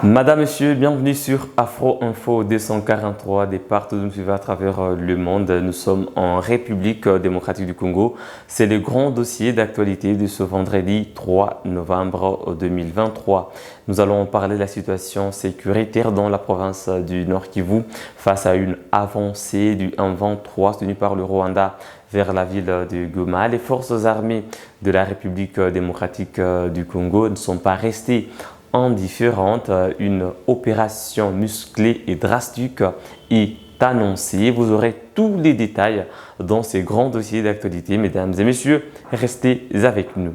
Madame, Monsieur, bienvenue sur Afro Info 243 des partout où nous suivez à travers le monde. Nous sommes en République démocratique du Congo. C'est le grand dossier d'actualité de ce vendredi 3 novembre 2023. Nous allons parler de la situation sécuritaire dans la province du Nord Kivu face à une avancée du M23 tenue par le Rwanda vers la ville de Goma. Les forces armées de la République démocratique du Congo ne sont pas restées indifférente. Une opération musclée et drastique est annoncée. Vous aurez tous les détails dans ces grands dossiers d'actualité. Mesdames et messieurs, restez avec nous.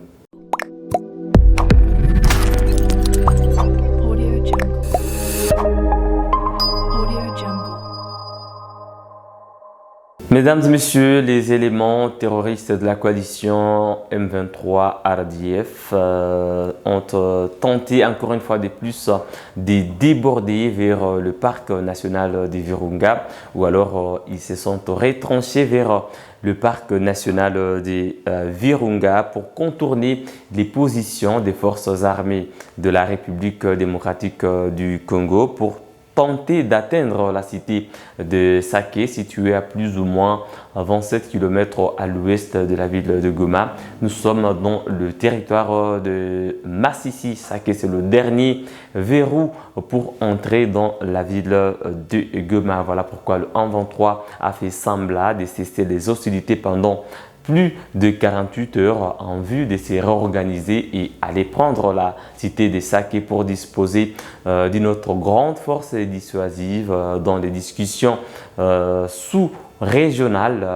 Mesdames et messieurs, les éléments terroristes de la coalition M23 RDF ont tenté encore une fois de plus de déborder vers le parc national de Virunga, ou alors ils se sont retranchés vers le parc national de Virunga pour contourner les positions des forces armées de la République démocratique du Congo pour tenter d'atteindre la cité de Sake, située à plus ou moins 27 km à l'ouest de la ville de Goma. Nous sommes dans le territoire de Massissi. Sake, c'est le dernier verrou pour entrer dans la ville de Goma. Voilà pourquoi le M23 a fait semblant de cesser les hostilités pendant plus de 48 heures en vue de se réorganiser et aller prendre la cité de Sake pour disposer d'une autre grande force dissuasive dans les discussions sous-régionales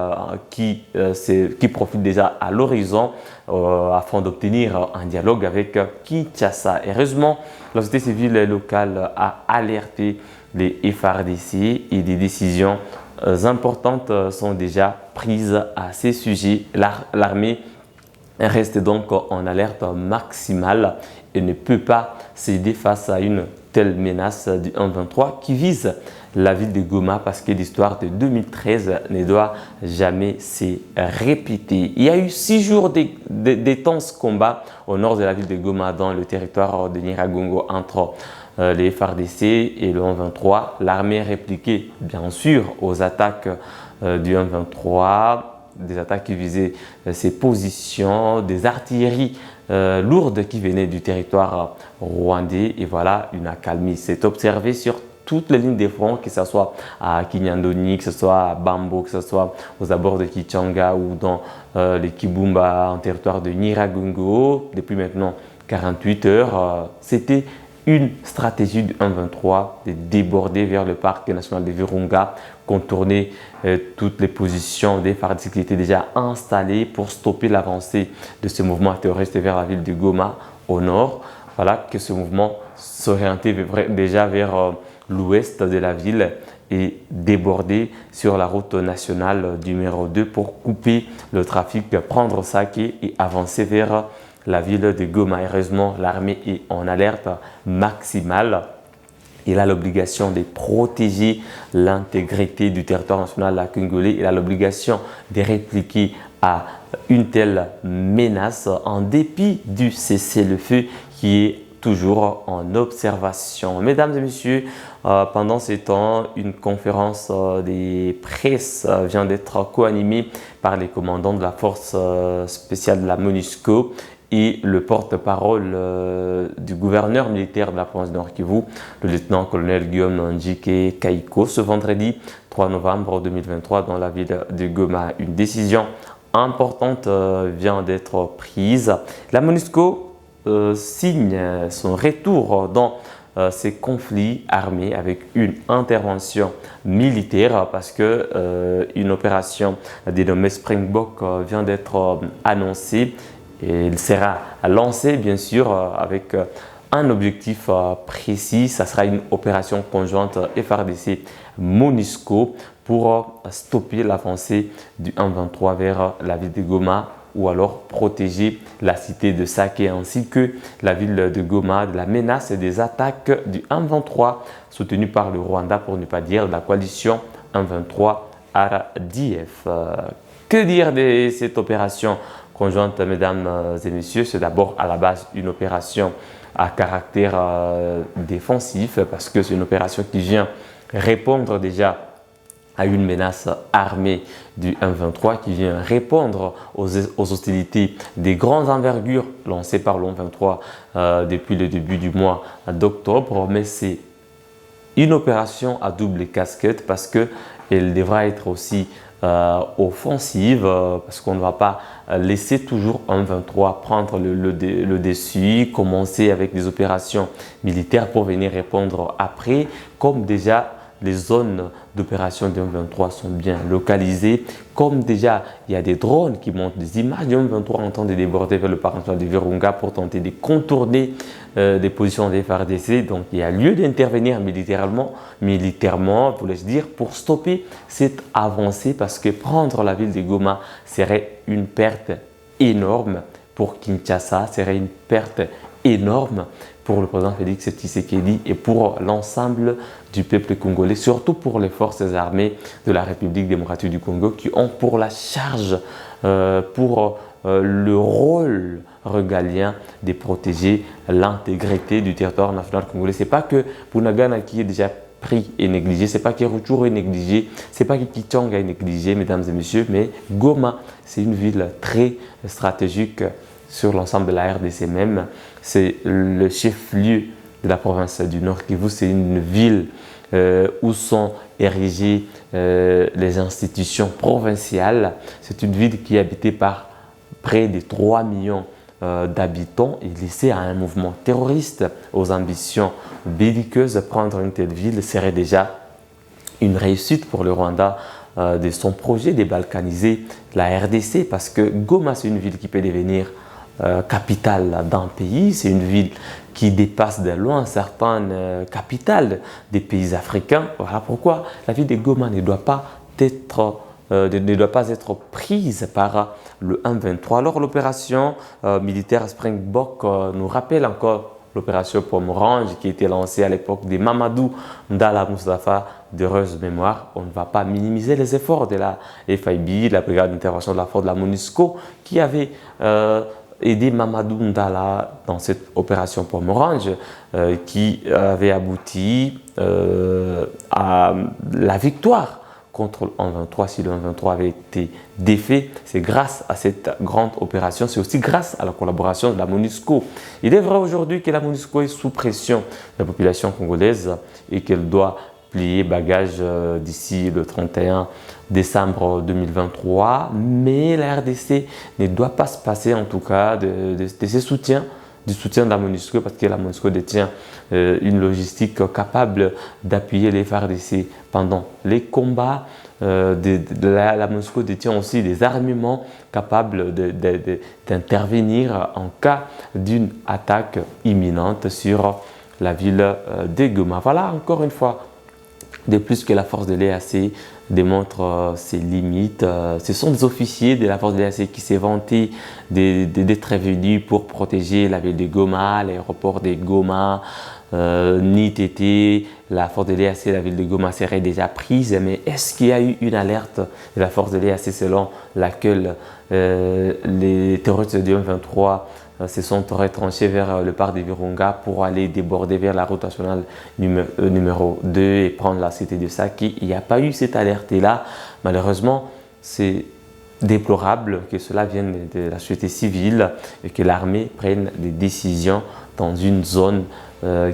qui profitent déjà à l'horizon afin d'obtenir un dialogue avec Kinshasa. Heureusement, la société civile locale a alerté les FARDC et des décisions importantes sont déjà prises à ces sujets. L'armée reste donc en alerte maximale et ne peut pas céder face à une telle menace du M23 qui vise la ville de Goma parce que l'histoire de 2013 ne doit jamais se répéter. Il y a eu 6 jours d'intenses combats au nord de la ville de Goma dans le territoire de Nyiragongo entre les FARDC et le M23. L'armée a répliqué bien sûr aux attaques du M23, des attaques qui visaient ses positions, des artilleries lourdes qui venaient du territoire rwandais, et voilà, une accalmie s'est observée sur toutes les lignes de front, que ce soit à Kinyandoni, que ce soit à Bambo, que ce soit aux abords de Kichanga ou dans les Kibumba en territoire de Nyiragongo. Depuis maintenant 48 heures, c'était une stratégie du M23 de déborder vers le parc national de Virunga, contourner toutes les positions des FARDC qui étaient déjà installées pour stopper l'avancée de ce mouvement terroriste vers la ville de Goma au nord. Voilà que ce mouvement s'orientait déjà vers l'ouest de la ville et déborder sur la route nationale numéro 2 pour couper le trafic, prendre Sake et avancer vers la ville de Goma. Heureusement, l'armée est en alerte maximale. Il a l'obligation de protéger l'intégrité du territoire national congolais. Il a l'obligation de répliquer à une telle menace en dépit du cessez-le-feu qui est toujours en observation. Mesdames et messieurs, pendant ces temps, une conférence des presses vient d'être co-animée par les commandants de la force spéciale de la MONUSCO et le porte-parole du gouverneur militaire de la province de Nord Kivu, le lieutenant-colonel Guillaume Njike Kaiko, ce vendredi 3 novembre 2023 dans la ville de Goma. Une décision importante vient d'être prise. La MONUSCO signe son retour dans ces conflits armés avec une intervention militaire parce que une opération dénommée Springbok vient d'être annoncée. Et il sera lancé bien sûr avec un objectif précis. Ça sera une opération conjointe FARDC MONUSCO pour stopper l'avancée du M23 vers la ville de Goma ou alors protéger la cité de Sake ainsi que la ville de Goma de la menace et des attaques du M23 soutenu par le Rwanda, pour ne pas dire de la coalition M23 RDF. Que dire de cette opération conjointe, mesdames et messieurs, c'est d'abord à la base une opération à caractère défensif parce que c'est une opération qui vient répondre déjà à une menace armée du M23 qui vient répondre aux hostilités des grandes envergures lancées par le M23 depuis le début du mois d'octobre. Mais c'est une opération à double casquette parce qu'elle devra être aussi offensive parce qu'on ne va pas laisser toujours un 23 prendre le dessus, commencer avec des opérations militaires pour venir répondre après, comme déjà les zones d'opération du M23 sont bien localisées, comme déjà il y a des drones qui montrent des images du M23 en train de déborder vers le peninsula de Virunga pour tenter de contourner des positions des FARDC. Donc il y a lieu d'intervenir militairement, voulais-je dire, pour stopper cette avancée parce que prendre la ville de Goma serait une perte énorme pour Kinshasa, serait une perte énorme pour le président Félix Tshisekedi et pour l'ensemble du peuple congolais, surtout pour les forces armées de la République démocratique du Congo qui ont pour la charge, pour le rôle régalien de protéger l'intégrité du territoire national congolais. Ce n'est pas que Bunagana qui est déjà pris et négligé, ce n'est pas que Rutshuru est négligé, ce n'est pas que Kichanga est négligé, mesdames et messieurs, mais Goma, c'est une ville très stratégique sur l'ensemble de la RDC même. C'est le chef-lieu de la province du Nord Kivu. C'est une ville où sont érigées les institutions provinciales. C'est une ville qui est habitée par près de 3 millions d'habitants et laissée à un mouvement terroriste aux ambitions belliqueuses. Prendre une telle ville serait déjà une réussite pour le Rwanda de son projet de balkaniser la RDC parce que Goma, c'est une ville qui peut devenir capitale d'un pays, c'est une ville qui dépasse de loin certaines capitales des pays africains. Voilà pourquoi la ville de Goma ne doit pas être prise par le M23. Alors l'opération militaire Springbok nous rappelle encore l'opération Pomme Orange qui a été lancée à l'époque de Mamadou Ndala Mustafa, d'heureuse mémoire. On ne va pas minimiser les efforts de la FIB, la brigade d'intervention de la force de la MONUSCO, qui avait aider Mamadou Ndala dans cette opération Pomme Orange qui avait abouti à la victoire contre le 1-23. Si le 1-23 avait été défait, c'est grâce à cette grande opération, c'est aussi grâce à la collaboration de la MONUSCO. Il est vrai aujourd'hui que la MONUSCO est sous pression de la population congolaise et qu'elle doit plier bagage d'ici le 31 décembre 2023, mais la RDC ne doit pas se passer en tout cas de ses soutiens, du soutien de la MONUSCO parce que la MONUSCO détient une logistique capable d'appuyer les FARDC pendant les combats. La MONUSCO détient aussi des armements capables d'intervenir en cas d'une attaque imminente sur la ville de Goma. Voilà encore une fois de plus que la force de l'EAC démontre ses limites. Ce sont des officiers de la force de l'EAC qui s'est vanté d'être venus pour protéger la ville de Goma, l'aéroport de Goma, NITT. La force de l'EAC, la ville de Goma serait déjà prise, mais est-ce qu'il y a eu une alerte de la force de l'EAC selon laquelle les terroristes du M23 se sont retranchés vers le parc de Virunga pour aller déborder vers la route nationale numéro 2 et prendre la cité de Saki? Il n'y a pas eu cette alerte-là. Malheureusement, c'est déplorable que cela vienne de la société civile et que l'armée prenne des décisions dans une zone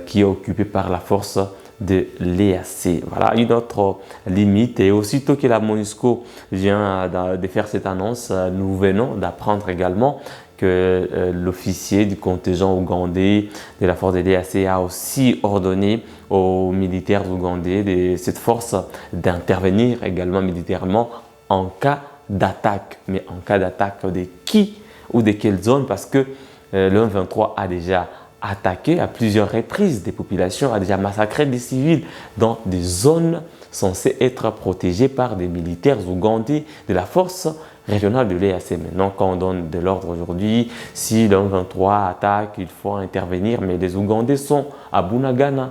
qui est occupée par la force de l'EAC. Voilà une autre limite. Et aussitôt que la MONUSCO vient de faire cette annonce, nous venons d'apprendre également que l'officier du contingent ougandais de la force de l'EAC a aussi ordonné aux militaires ougandais de cette force d'intervenir également militairement en cas d'attaque. Mais en cas d'attaque de qui ou de quelle zone? Parce que le M23 a déjà attaqué à plusieurs reprises des populations, a déjà massacré des civils dans des zones censées être protégées par des militaires ougandais de la force régionale de l'EAC. Maintenant, quand on donne de l'ordre aujourd'hui, si le M23 attaque, il faut intervenir, mais les Ougandais sont à Bunagana.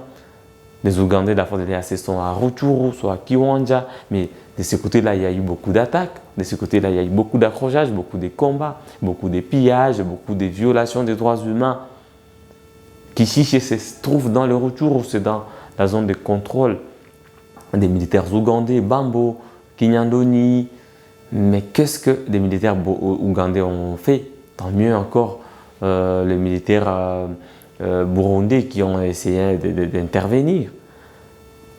Les Ougandais de la force de l'EAC sont à Rutshuru, soit à Kiwanja, mais de ce côté-là, il y a eu beaucoup d'attaques. De ce côté-là, il y a eu beaucoup d'accrochages, beaucoup de combats, beaucoup de pillages, beaucoup de violations des droits humains. Kishishe se trouve dans le Rutshuru, c'est dans la zone de contrôle des militaires ougandais, Bambo, Kinyandoni. Mais qu'est-ce que les militaires ougandais ont fait? Tant mieux encore les militaires burundais qui ont essayé d'intervenir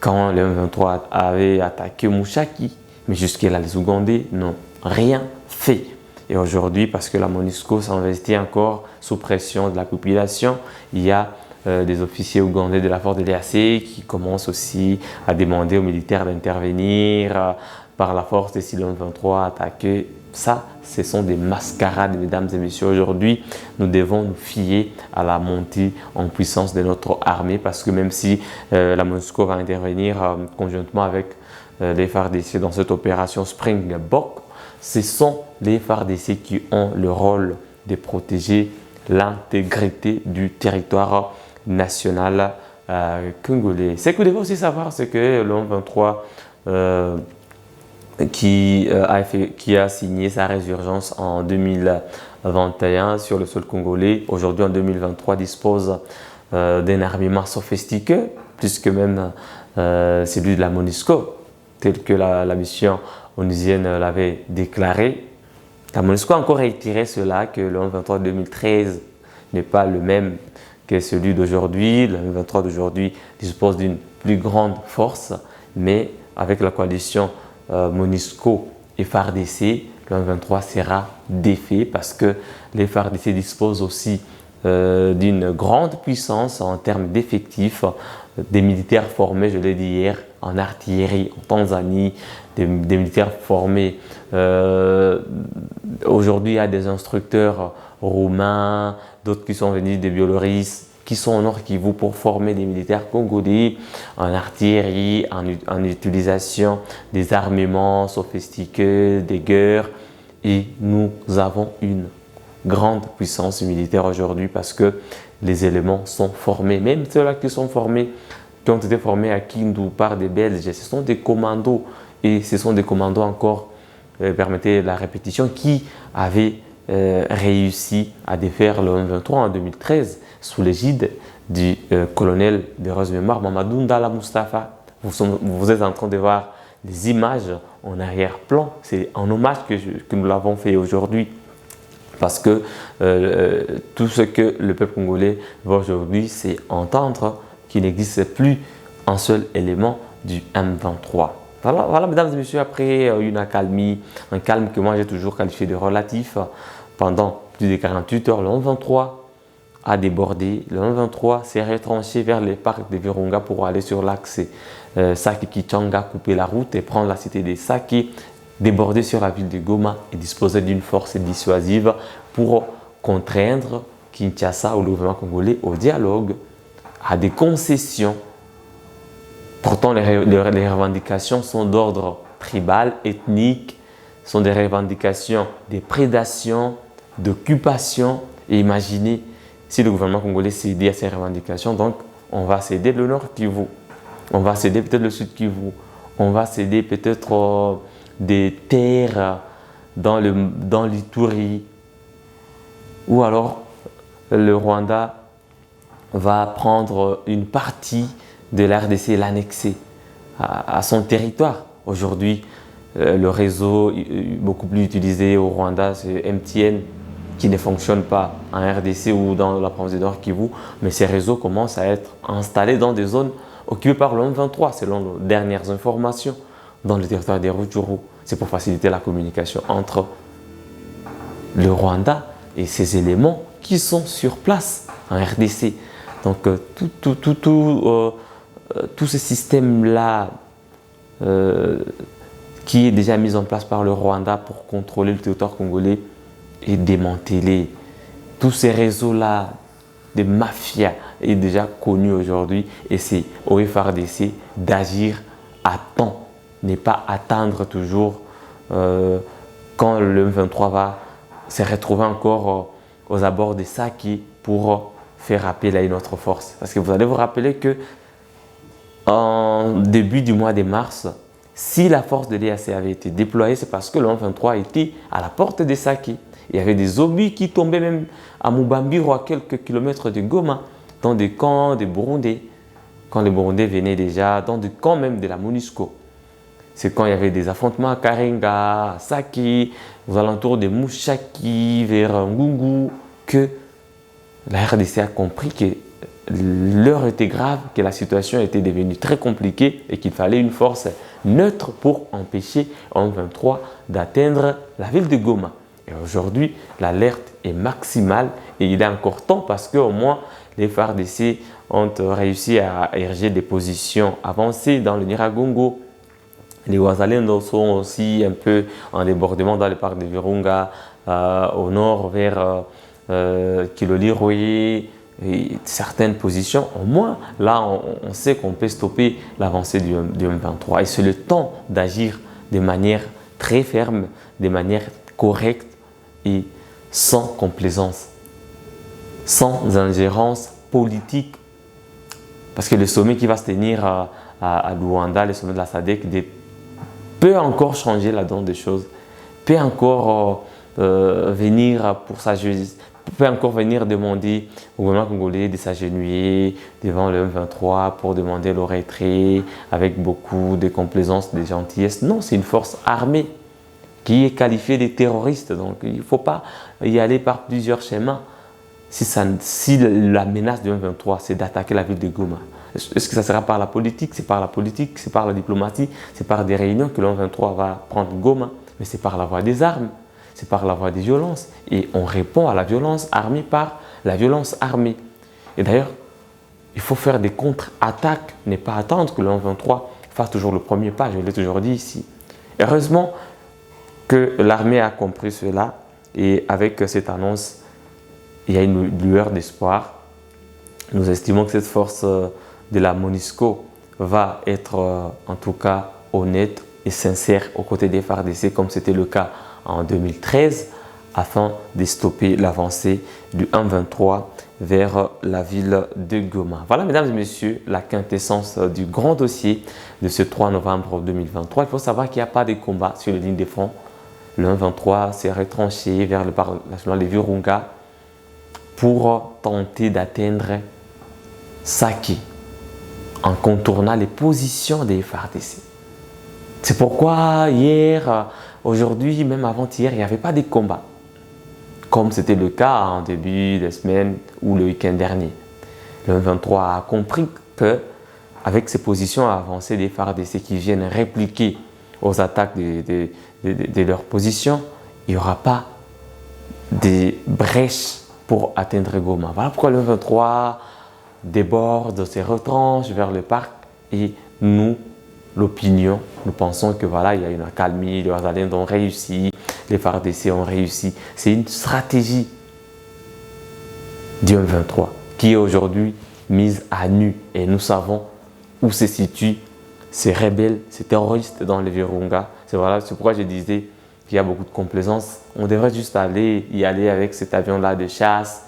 quand le M23 avait attaqué Mushaki. Mais jusque-là, les Ougandais n'ont rien fait. Et aujourd'hui, parce que la MONUSCO s'investit encore sous pression de la population, il y a des officiers ougandais de la force de l'EAC qui commencent aussi à demander aux militaires d'intervenir par la force et si le M23 attaqué. Ça, ce sont des mascarades, mesdames et messieurs. Aujourd'hui, nous devons nous fier à la montée en puissance de notre armée parce que même si la MONUSCO va intervenir conjointement avec les FARDC dans cette opération Springbok, ce sont les FARDC qui ont le rôle de protéger l'intégrité du territoire national congolais. Ce que vous devez aussi savoir, c'est que le M23 qui a signé sa résurgence en 2021 sur le sol congolais, aujourd'hui en 2023 dispose d'un armement sophistiqué, plus que même celui de la MONUSCO, tel que la mission onusienne l'avait déclaré. La MONUSCO a encore réitéré cela, que le M23 2013 n'est pas le même que celui d'aujourd'hui. Le M23 d'aujourd'hui dispose d'une plus grande force, mais avec la coalition MONUSCO et FARDC, le M23 sera défait parce que les FARDC disposent aussi d'une grande puissance en termes d'effectifs, des militaires formés, je l'ai dit hier, en artillerie en Tanzanie, des militaires formés. Aujourd'hui, il y a des instructeurs roumains, d'autres qui sont venus des Biélorusses, qui sont au Nord Kivu pour former des militaires congolais en artillerie, en utilisation des armements sophistiqués, des guerres. Et nous avons une grande puissance militaire aujourd'hui parce que les éléments sont formés. Même ceux-là qui sont formés, qui ont été formés à Kindu par des Belges, ce sont des commandos. Et ce sont des commandos encore, permettez la répétition, qui avaient réussi à défaire le M23 en 2013 sous l'égide du colonel de heureuse mémoire Mamadou Ndala Mustafa. Vous êtes en train de voir les images en arrière-plan. C'est en hommage que nous l'avons fait aujourd'hui. Parce que tout ce que le peuple congolais va aujourd'hui, c'est entendre qu'il n'existe plus un seul élément du M23. Voilà, mesdames et messieurs, après une accalmie, un calme que moi j'ai toujours qualifié de relatif, pendant plus de 48 heures, le M23 a débordé. Le M23 s'est retranché vers les parcs de Virunga pour aller sur l'axe Sake-Kichanga, couper la route et prendre la cité de Sake, déborder sur la ville de Goma et disposer d'une force dissuasive pour contraindre Kinshasa ou le gouvernement congolais au dialogue, à des concessions. Pourtant, les revendications sont d'ordre tribal, ethnique, sont des revendications de prédation, d'occupation. Et imaginez si le gouvernement congolais cédait à ces revendications, donc on va céder le Nord Kivu, on va céder peut-être le Sud Kivu, on va céder peut-être des terres dans l'Ituri, ou alors le Rwanda va prendre une partie de la RDC et l'annexer à son territoire. Aujourd'hui, le réseau beaucoup plus utilisé au Rwanda, c'est MTN, qui ne fonctionne pas en RDC ou dans la province du Nord Kivu, mais ces réseaux commencent à être installés dans des zones occupées par le M23, selon nos dernières informations, dans le territoire des Rutshuru. C'est pour faciliter la communication entre le Rwanda et ces éléments qui sont sur place en RDC. Donc tout ce système-là qui est déjà mis en place par le Rwanda pour contrôler le territoire congolais est démantelé. Tous ces réseaux-là de mafia est déjà connu aujourd'hui et c'est au FARDC d'agir à temps, ne pas attendre toujours quand le M23 va se retrouver encore aux abords de Sake pour faire appel à une autre force. Parce que vous allez vous rappeler que en début du mois de mars, si la force de l'EAC avait été déployée, c'est parce que le 23 était à la porte de Sake. Il y avait des obus qui tombaient même à Mubambiro, à quelques kilomètres de Goma, dans des camps des Burundais. Quand les Burundais venaient déjà, dans des camps même de la MONUSCO. C'est quand il y avait des affrontements à Karenga, à Sake, aux alentours de Mouchaki, vers Ngungu, que la RDC a compris que l'heure était grave, que la situation était devenue très compliquée et qu'il fallait une force neutre pour empêcher en 23 d'atteindre la ville de Goma. Et aujourd'hui, l'alerte est maximale et il est encore temps parce qu'au moins les FARDC ont réussi à ériger des positions avancées dans le Nyiragongo. Les Wazalendo sont aussi un peu en débordement dans le parc de Virunga, au nord vers Kilolirwe, et certaines positions. Au moins, là, on sait qu'on peut stopper l'avancée du M23. Et c'est le temps d'agir de manière très ferme, de manière correcte et sans complaisance, sans ingérence politique. Parce que le sommet qui va se tenir à Luanda, le sommet de la SADC, peut encore changer la donne des choses, peut encore venir pour s'agenouiller, peut encore venir demander au gouvernement congolais de s'agenouiller devant le M23 pour demander le retrait avec beaucoup de complaisance, de gentillesse. Non, c'est une force armée qui est qualifiée de terroriste, donc il ne faut pas y aller par plusieurs schémas. Si la menace du M23, c'est d'attaquer la ville de Goma, est-ce que ça sera par la politique? C'est par la politique, c'est par la diplomatie, c'est par des réunions que le M23 va prendre Goma, mais c'est par la voie des armes, c'est par la voie des violences. Et on répond à la violence armée par la violence armée. Et d'ailleurs, il faut faire des contre-attaques, ne pas attendre que le M23 fasse toujours le premier pas, je l'ai toujours dit ici. Heureusement que l'armée a compris cela et avec cette annonce, il y a une lueur d'espoir. Nous estimons que cette force de la MONUSCO va être en tout cas honnête et sincère aux côtés des FARDC comme c'était le cas en 2013 afin de stopper l'avancée du M23 vers la ville de Goma. Voilà mesdames et messieurs la quintessence du grand dossier de ce 3 novembre 2023. Il faut savoir qu'il n'y a pas de combat sur les lignes de front. Le M23 s'est retranché vers le parc national de Virunga pour tenter d'atteindre Sake en contournant les positions des FARDC. C'est pourquoi hier, aujourd'hui, même avant-hier, il n'y avait pas de combat, comme c'était le cas en début de semaine ou le week-end dernier. Le M23 a compris qu'avec ces positions avancées des FARDC qui viennent répliquer aux attaques de leurs positions, il n'y aura pas de brèches pour atteindre Goma. Voilà pourquoi le M23 déborde, se retranche vers le parc et nous, l'opinion, nous pensons que voilà, il y a une accalmie, les Wazalendo ont réussi, les FARDC ont réussi. C'est une stratégie du M23 qui est aujourd'hui mise à nu et nous savons où se situent ces rebelles, ces terroristes dans les Virunga. C'est pourquoi je disais qu'il y a beaucoup de complaisance. On devrait juste y aller avec cet avion-là de chasse.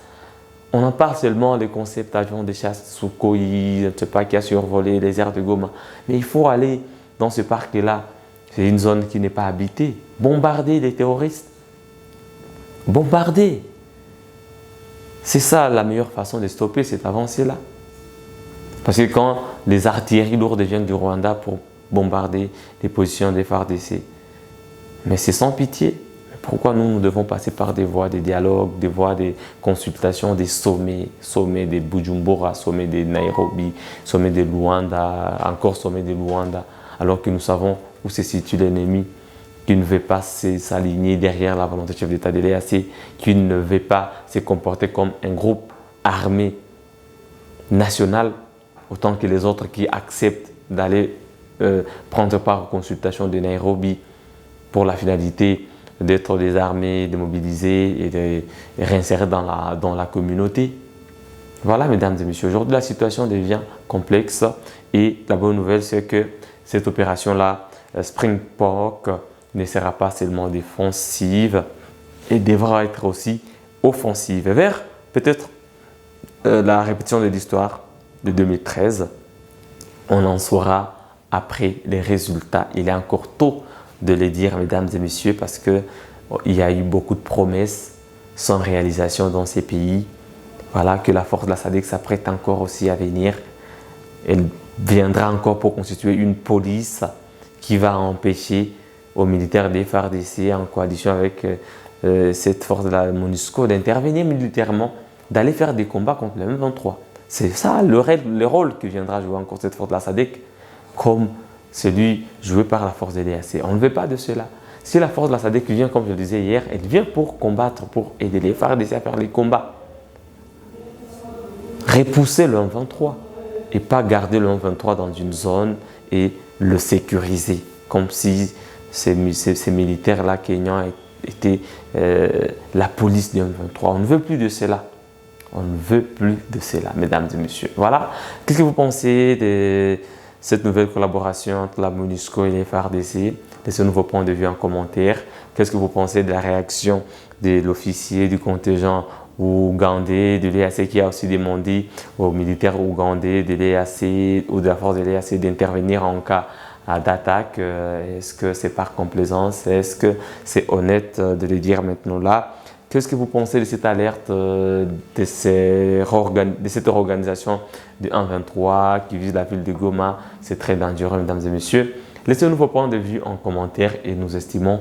On en parle seulement des concepts avions de chasse Sukhoi, je ne sais pas, qui a survolé les aires de Goma. Mais il faut aller dans ce parc-là. C'est une zone qui n'est pas habitée. Bombarder les terroristes. Bombarder. C'est ça la meilleure façon de stopper cette avancée-là. Parce que quand les artilleries lourdes viennent du Rwanda pour bombarder les positions des FARDC, mais c'est sans pitié. Pourquoi nous devons passer par des voies de dialogue, des voies de consultation, des sommets, sommet de Bujumbura, sommet de Nairobi, sommet de Luanda, encore sommet de Luanda, alors que nous savons où se situe l'ennemi, qui ne veut pas s'aligner derrière la volonté du chef d'État de l'EAC, qui ne veut pas se comporter comme un groupe armé national, autant que les autres qui acceptent d'aller prendre part aux consultations de Nairobi pour la finalité d'être désarmés, démobilisés et de réinsérer dans la communauté. Voilà, mesdames et messieurs, aujourd'hui la situation devient complexe et la bonne nouvelle, c'est que cette opération-là, Springbok, ne sera pas seulement défensive et devra être aussi offensive. Vers peut-être la répétition de l'histoire de 2013, On en saura après les résultats. Il est encore tôt de les dire, mesdames et messieurs, parce qu'il y a eu beaucoup de promesses sans réalisation dans ces pays. Voilà, que la force de la SADC s'apprête encore aussi à venir. Elle viendra encore pour constituer une police qui va empêcher aux militaires des FARDC en coalition avec cette force de la MONUSCO d'intervenir militairement, d'aller faire des combats contre le M23. C'est ça le rôle que viendra jouer encore cette force de la SADC, comme celui joué par la force de l'EAC. On ne veut pas de cela. Si la force de la SADC vient, comme je le disais hier, elle vient pour combattre, pour aider les FARDC à faire les combats. Repousser le M23 et pas garder le M23 dans une zone et le sécuriser, comme si ces militaires-là kenyans étaient la police du M23. On ne veut plus de cela. On ne veut plus de cela, mesdames et messieurs. Voilà. Qu'est-ce que vous pensez de cette nouvelle collaboration entre la MONUSCO et les FARDC? Laissez nouveau point de vue en commentaire. Qu'est-ce que vous pensez de la réaction de l'officier du contingent ougandais de l'EAC qui a aussi demandé aux militaires ougandais de l'EAC ou de la force de l'EAC d'intervenir en cas d'attaque? Est-ce que c'est par complaisance? Est-ce que c'est honnête de le dire maintenant là? Qu'est-ce que vous pensez de cette alerte, de cette organisation de 1-23 qui vise la ville de Goma? C'est très dangereux, mesdames et messieurs. Laissez-nous vos points de vue en commentaire et nous estimons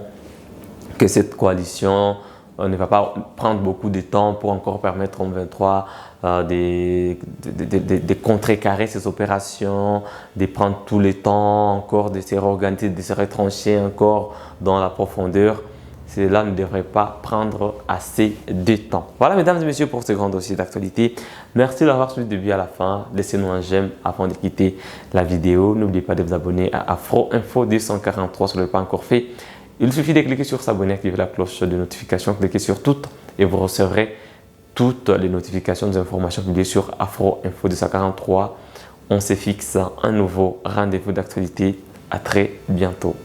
que cette coalition ne va pas prendre beaucoup de temps pour encore permettre au 23 de contrecarrer ces opérations, de prendre tout le temps encore de se réorganiser, de se retrancher encore dans la profondeur. Cela ne devrait pas prendre assez de temps. Voilà, mesdames et messieurs, pour ce grand dossier d'actualité. Merci d'avoir suivi le début à la fin. Laissez-nous un j'aime avant de quitter la vidéo. N'oubliez pas de vous abonner à Afro Info 243 si ce n'est pas encore fait. Il suffit de cliquer sur s'abonner, activer la cloche de notification, cliquez sur toutes et vous recevrez toutes les notifications des informations publiées sur Afro Info 243. On se fixe un nouveau rendez-vous d'actualité. À très bientôt.